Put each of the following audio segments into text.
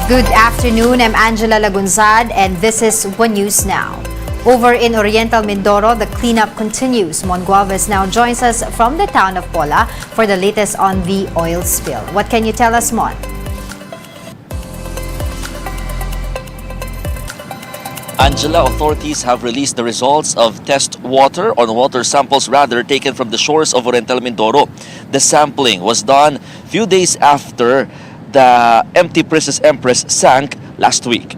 Good afternoon, I'm Angela Lagunzad and this is One News Now. Over in Oriental Mindoro, the cleanup continues. Mon Gualvez now joins us from the town of Pola for the latest on the oil spill. What can you tell us, Mon? Angela, authorities have released the results of test water samples taken from the shores of Oriental Mindoro. The sampling was done few days after the empty Princess Empress sank last week.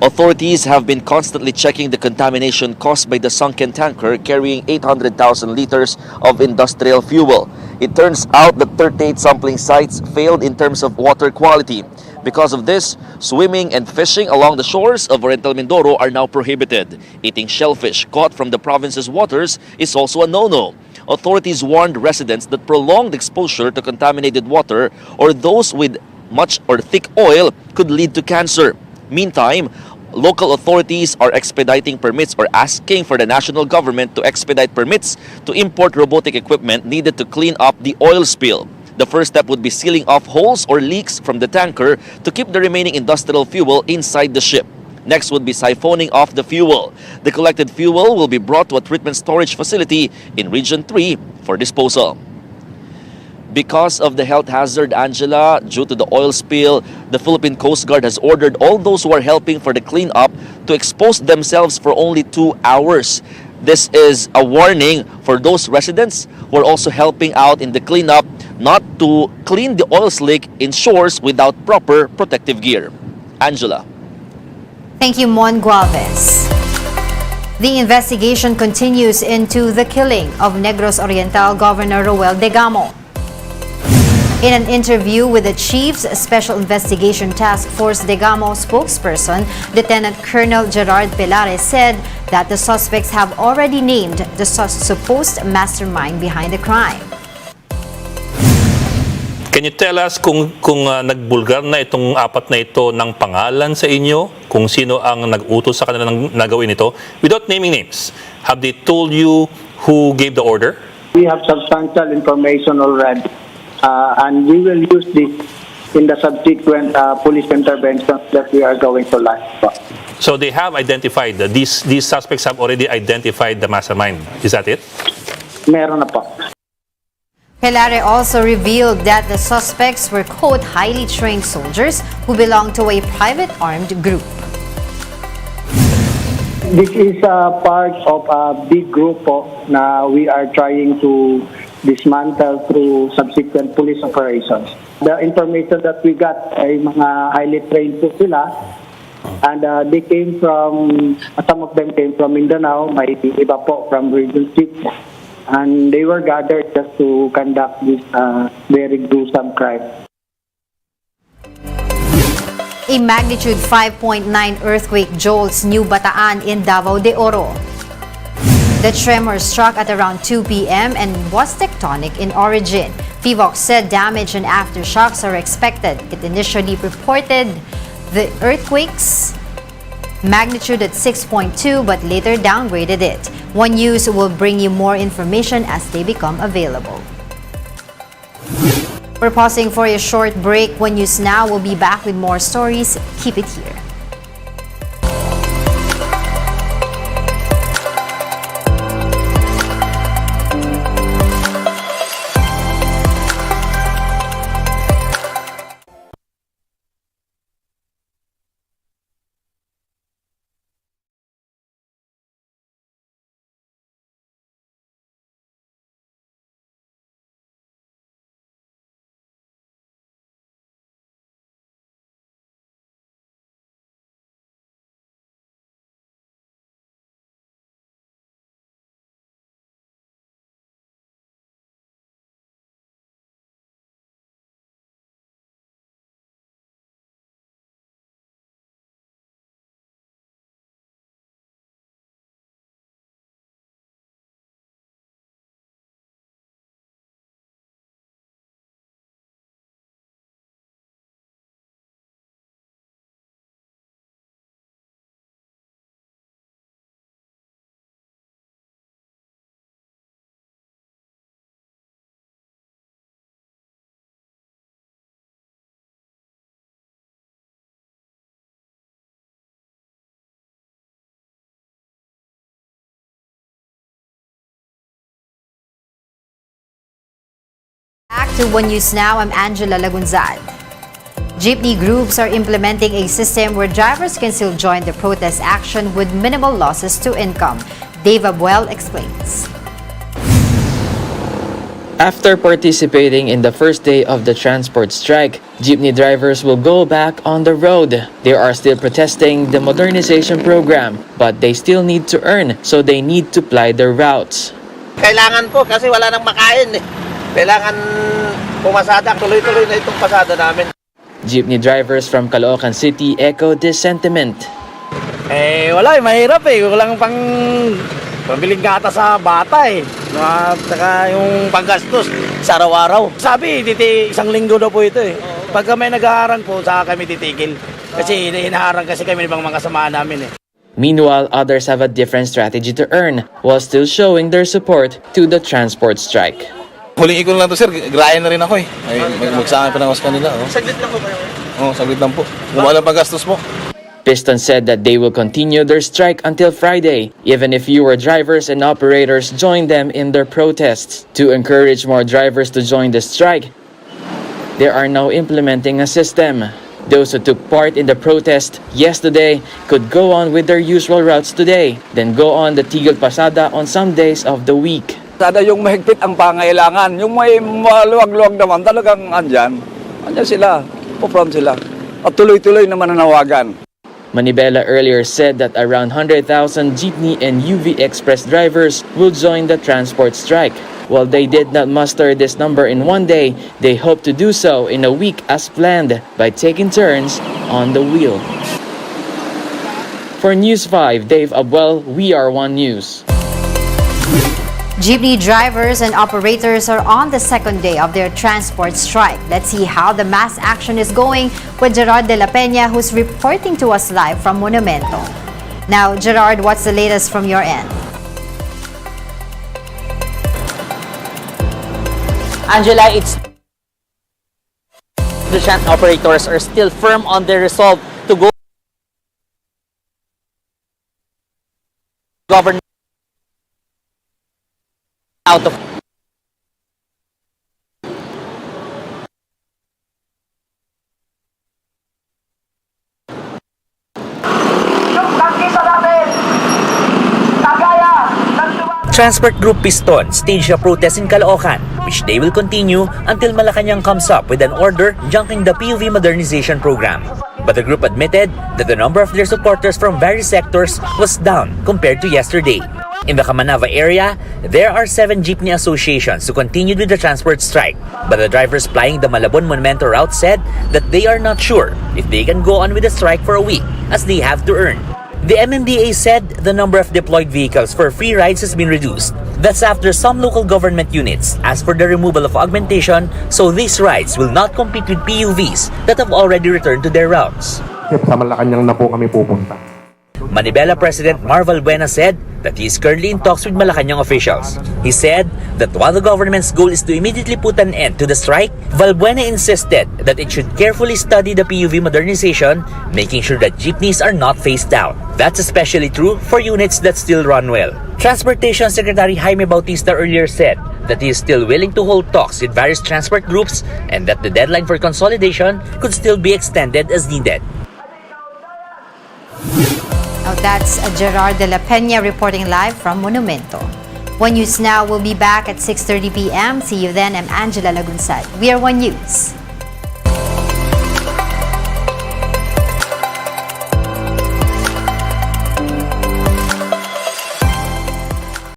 Authorities have been constantly checking the contamination caused by the sunken tanker carrying 800,000 liters of industrial fuel. It turns out that 38 sampling sites failed in terms of water quality. Because of this, swimming and fishing along the shores of Oriental Mindoro are now prohibited. Eating shellfish caught from the province's waters is also a no-no. Authorities warned residents that prolonged exposure to contaminated water or those with much or thick oil could lead to cancer. Meantime, local authorities are expediting permits or asking for the national government to expedite permits to import robotic equipment needed to clean up the oil spill. The first step would be sealing off holes or leaks from the tanker to keep the remaining industrial fuel inside the ship. Next would be siphoning off the fuel. The collected fuel will be brought to a treatment storage facility in Region 3 for disposal. Because of the health hazard, Angela, due to the oil spill, the Philippine Coast Guard has ordered all those who are helping for the cleanup to expose themselves for only 2 hours. This is a warning for those residents who are also helping out in the cleanup not to clean the oil slick in shores without proper protective gear. Angela. Thank you, Mon Gualvez. The investigation continues into the killing of Negros Oriental Governor Roel Degamo. In an interview with the Chief's Special Investigation Task Force Degamo spokesperson, Lieutenant Colonel Gerard Pelares said that the suspects have already named the supposed mastermind behind the crime. Can you tell us kung nagbulgar na itong apat na ito ng pangalan sa inyo? Kung sino ang nag-utos sa kanila ng nagawin ito? Without naming names, have they told you who gave the order? We have substantial information already, and we will use this in the subsequent police interventions that we are going to launch. So they have identified, these suspects have already identified the mastermind. Is that it? Meron na po. Pelare also revealed that the suspects were, quote, highly trained soldiers who belong to a private armed group. This is part of a big group na we are trying to dismantle through subsequent police operations. The information that we got ay mga highly trained po sila, and they came from, some of them came from Mindanao, may iba po from Region 6. And they were gathered just to conduct this very gruesome crime. A magnitude 5.9 earthquake jolts New Bataan in Davao de Oro. The tremor struck at around 2 p.m. and was tectonic in origin. PVOX said damage and aftershocks are expected. It initially reported the earthquake's magnitude at 6.2 but later downgraded it. One News will bring you more information as they become available. We're pausing for a short break. One News Now will be back with more stories. Keep it here. to One News Now, I'm Angela Lagunzad. Jeepney groups are implementing a system where drivers can still join the protest action with minimal losses to income. Davao explains. After participating in the first day of the transport strike, jeepney drivers will go back on the road. They are still protesting the modernization program, but they still need to earn, so they need to ply their routes. Kailangan po kasi wala nang makain. Kailangan pumasada. Tuloy-tuloy na itong pasada namin. Jeepney drivers from Caloocan City echo this sentiment. Wala mahirap Walang pambiling gata sa bata At saka yung panggastos sa araw-araw. Sabi, isang linggo daw po ito Pagka may nag-aarang po, saka kami titigil. Kasi hinaharang kasi kami ng mga kasama namin Meanwhile, others have a different strategy to earn while still showing their support to the transport strike. Huling ikon lang to sir, grayan na rin ako magsama pa ng sa kanila. Saglit lang po kayo? Saglit lang po. Wala pang gastos mo. Piston said that they will continue their strike until Friday, even if fewer drivers and operators join them in their protests. To encourage more drivers to join the strike, they are now implementing a system. Those who took part in the protest yesterday could go on with their usual routes today, then go on the Tigil Pasada on some days of the week. Sada yung mahigpit ang pangailangan, yung may maluwag-luwag naman talagang andyan sila, po-front sila. At tuloy-tuloy na mananawagan. Manibela earlier said that around 100,000 jeepney and UV Express drivers will join the transport strike. While they did not muster this number in one day, they hope to do so in a week as planned by taking turns on the wheel. For News 5, Dave Abuel, We Are One News. Jeepney drivers and operators are on the second day of their transport strike. Let's see how the mass action is going with Gerard de la Peña, who's reporting to us live from Monumento. Now, Gerard, what's the latest from your end? Angela, it's the transit operators are still firm on their resolve to go govern out of Transport Group Piston staged a protest in Caloocan, which they will continue until Malacanang comes up with an order junking the PUV modernization program. But the group admitted that the number of their supporters from various sectors was down compared to yesterday. In the Kamanava area, there are 7 jeepney associations who continued with the transport strike, but the drivers plying the Malabon Monumento route said that they are not sure if they can go on with the strike for a week, as they have to earn. The MMDA said the number of deployed vehicles for free rides has been reduced. That's after some local government units asked for the removal of augmentation, so these rides will not compete with PUVs that have already returned to their routes. Sa Malacanang na po kami pupunta. Manibela President Marval Buena said that he is currently in talks with Malacanang officials. He said that while the government's goal is to immediately put an end to the strike, Valbuena insisted that it should carefully study the PUV modernization, making sure that jeepneys are not phased out. That's especially true for units that still run well. Transportation Secretary Jaime Bautista earlier said that he is still willing to hold talks with various transport groups and that the deadline for consolidation could still be extended as needed. Now that's Gerard de la Peña reporting live from Monumento. One News Now will be back at 6:30 p.m. See you then. I'm Angela Lagunsad. We are One News.